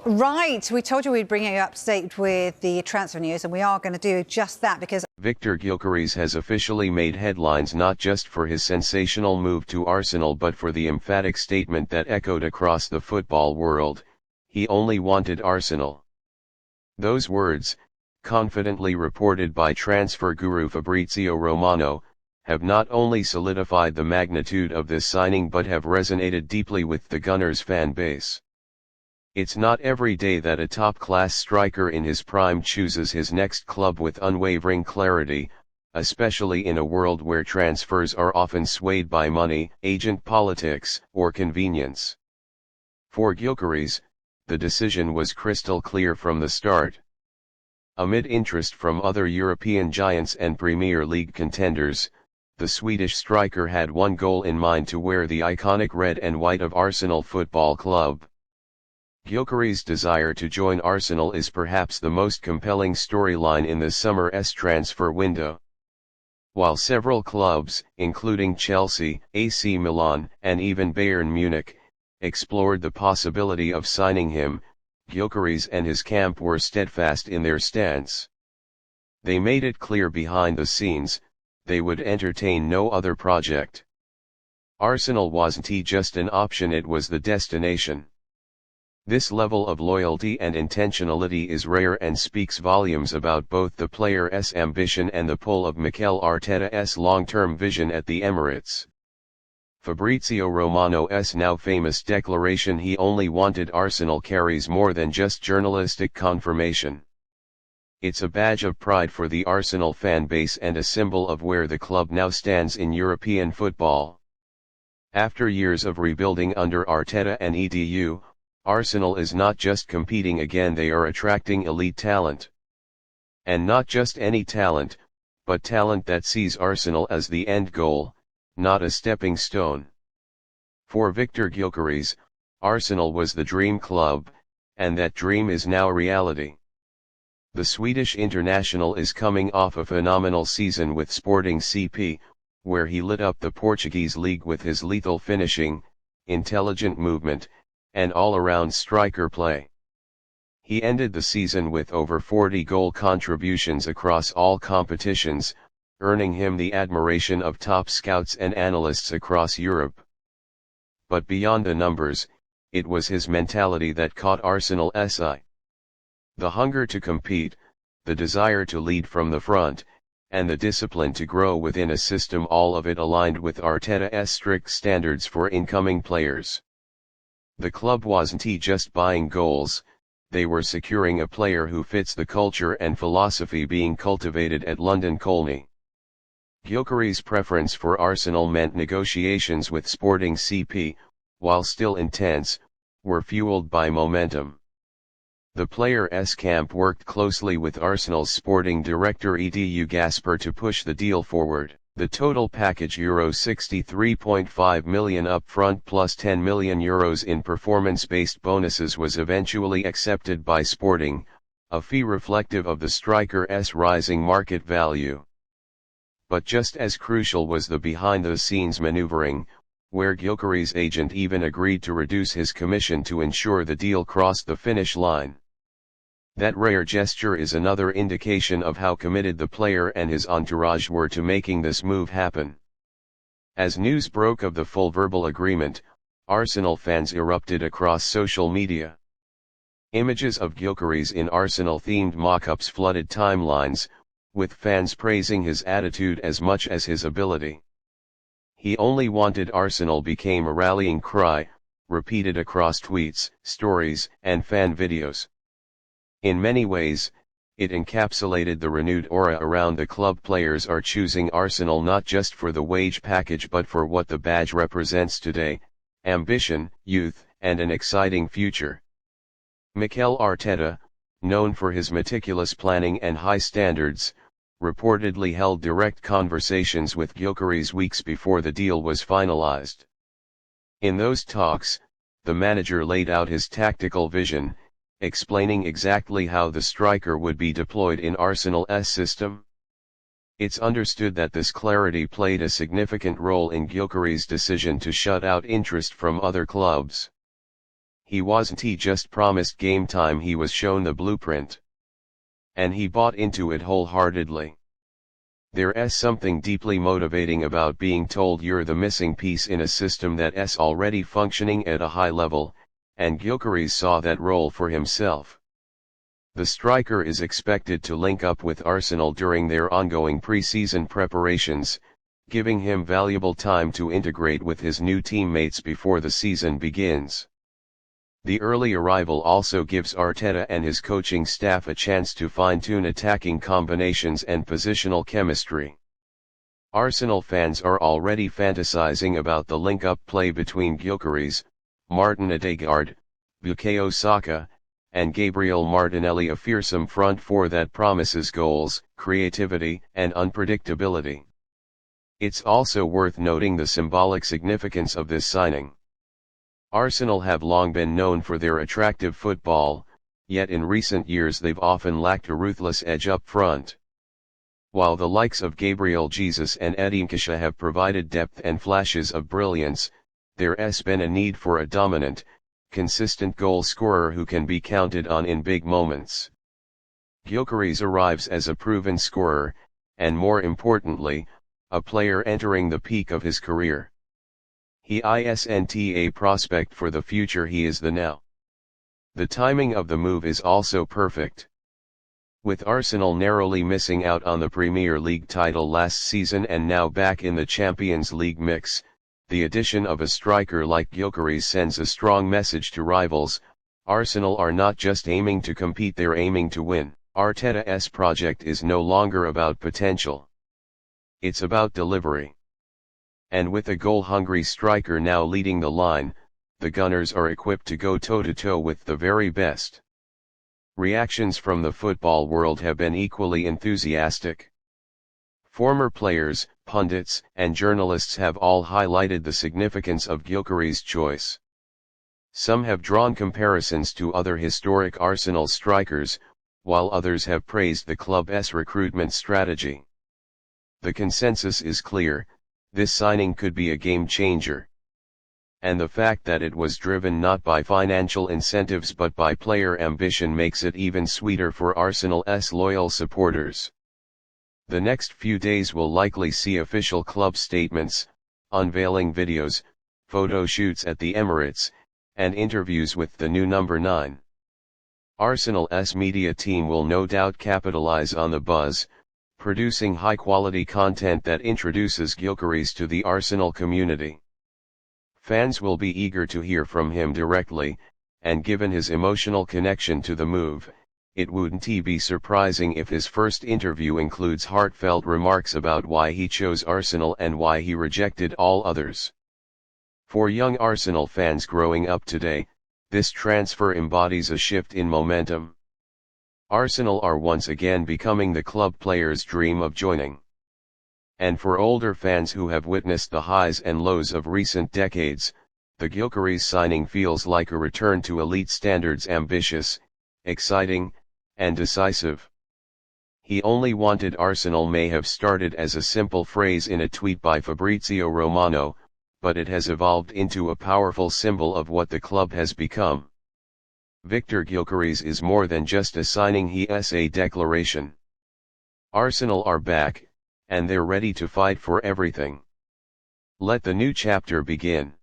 Right, we told you we'd bring you up to date with the transfer news, and we are going to do just that because Viktor Gyökeres has officially made headlines not just for his sensational move to Arsenal but for the emphatic statement that echoed across the football world: he only wanted Arsenal. Those words, confidently reported by transfer guru Fabrizio Romano, have not only solidified the magnitude of this signing but have resonated deeply with the Gunners' fan base. It's not every day that a top-class striker in his prime chooses his next club with unwavering clarity, especially in a world where transfers are often swayed by money, agent politics, or convenience. For Gyökeres, the decision was crystal clear from the start. Amid interest from other European giants and Premier League contenders, the Swedish striker had one goal in mind: to wear the iconic red and white of Arsenal Football Club. Gyökeres' desire to join Arsenal is perhaps the most compelling storyline in the summer's transfer window. While several clubs, including Chelsea, AC Milan, and even Bayern Munich, explored the possibility of signing him, Gyökeres and his camp were steadfast in their stance. They made it clear behind the scenes, they would entertain no other project. Arsenal wasn't just an option, it was the destination. This level of loyalty and intentionality is rare and speaks volumes about both the player's ambition and the pull of Mikel Arteta'S long-term vision at the Emirates. Fabrizio Romano's now famous declaration "he only wanted Arsenal" carries more than just journalistic confirmation. It's a badge of pride for the Arsenal fan base and a symbol of where the club now stands in European football. After years of rebuilding under Arteta and Edu, Arsenal is not just competing again, they are attracting elite talent. And not just any talent, but talent that sees Arsenal as the end goal, not a stepping stone. For Viktor Gyökeres, Arsenal was the dream club, and that dream is now a reality. The Swedish international is coming off a phenomenal season with Sporting CP, where he lit up the Portuguese league with his lethal finishing, intelligent movement, and all-around striker play. He ended the season with over 40 goal contributions across all competitions, earning him the admiration of top scouts and analysts across Europe. But beyond the numbers, it was his mentality that caught Arsenal's eye. The hunger to compete, the desire to lead from the front, and the discipline to grow within a system, all of it aligned with Arteta's strict standards for incoming players. The club wasn't just buying goals, they were securing a player who fits the culture and philosophy being cultivated at London Colney. Gyökeres' preference for Arsenal meant negotiations with Sporting CP, while still intense, were fueled by momentum. The player's camp worked closely with Arsenal's sporting director Edu Gasper to push the deal forward. The total package €63.5 million upfront plus €10 million in performance-based bonuses was eventually accepted by Sporting, a fee reflective of the striker's rising market value. But just as crucial was the behind-the-scenes maneuvering, where Gyökeres' agent even agreed to reduce his commission to ensure the deal crossed the finish line. That rare gesture is another indication of how committed the player and his entourage were to making this move happen. As news broke of the full verbal agreement, Arsenal fans erupted across social media. Images of Gyökeres in Arsenal-themed mock-ups flooded timelines, with fans praising his attitude as much as his ability. "He only wanted Arsenal" became a rallying cry, repeated across tweets, stories, and fan videos. In many ways, it encapsulated the renewed aura around the club. Players are choosing Arsenal not just for the wage package but for what the badge represents today: ambition, youth, and an exciting future. Mikel Arteta, known for his meticulous planning and high standards, reportedly held direct conversations with Gyökeres weeks before the deal was finalized. In those talks, the manager laid out his tactical vision, explaining exactly how the striker would be deployed in Arsenal's system. It's understood that this clarity played a significant role in Gyökeres' decision to shut out interest from other clubs. He wasn't just promised game time, he was shown the blueprint. And he bought into it wholeheartedly. There's something deeply motivating about being told you're the missing piece in a system that's already functioning at a high level, and Gyökeres saw that role for himself. The striker is expected to link up with Arsenal during their ongoing pre-season preparations, giving him valuable time to integrate with his new teammates before the season begins. The early arrival also gives Arteta and his coaching staff a chance to fine-tune attacking combinations and positional chemistry. Arsenal fans are already fantasizing about the link-up play between Gyökeres, Martin Odegaard, Bukayo Saka, and Gabriel Martinelli, a fearsome front four that promises goals, creativity, and unpredictability. It's also worth noting the symbolic significance of this signing. Arsenal have long been known for their attractive football, yet in recent years they've often lacked a ruthless edge up front. While the likes of Gabriel Jesus and Eddie Nketiah have provided depth and flashes of brilliance, there's been a need for a dominant, consistent goal scorer who can be counted on in big moments. Gyökeres arrives as a proven scorer, and more importantly, a player entering the peak of his career. He isn't a prospect for the future, he is the now. The timing of the move is also perfect. With Arsenal narrowly missing out on the Premier League title last season and now back in the Champions League mix, the addition of a striker like Gyökeres sends a strong message to rivals. Arsenal are not just aiming to compete, they're aiming to win. Arteta'S project is no longer about potential. It's about delivery. And with a goal-hungry striker now leading the line, the Gunners are equipped to go toe-to-toe with the very best. Reactions from the football world have been equally enthusiastic. Former players, pundits, and journalists have all highlighted the significance of Gyökeres' choice. Some have drawn comparisons to other historic Arsenal strikers, while others have praised the club's recruitment strategy. The consensus is clear: this signing could be a game changer. And the fact that it was driven not by financial incentives but by player ambition makes it even sweeter for Arsenal's loyal supporters. The next few days will likely see official club statements, unveiling videos, photo shoots at the Emirates, and interviews with the new number 9. Arsenal's media team will no doubt capitalize on the buzz, producing high-quality content that introduces Gyökeres to the Arsenal community. Fans will be eager to hear from him directly, and given his emotional connection to the move, it wouldn't be surprising if his first interview includes heartfelt remarks about why he chose Arsenal and why he rejected all others. For young Arsenal fans growing up today, this transfer embodies a shift in momentum. Arsenal are once again becoming the club players dream of joining. And for older fans who have witnessed the highs and lows of recent decades, the Gyökeres signing feels like a return to elite standards, ambitious, exciting, and decisive. "He only wanted Arsenal" may have started as a simple phrase in a tweet by Fabrizio Romano, but it has evolved into a powerful symbol of what the club has become. Viktor Gyökeres is more than just a signing, he is a declaration. Arsenal are back, and they're ready to fight for everything. Let the new chapter begin.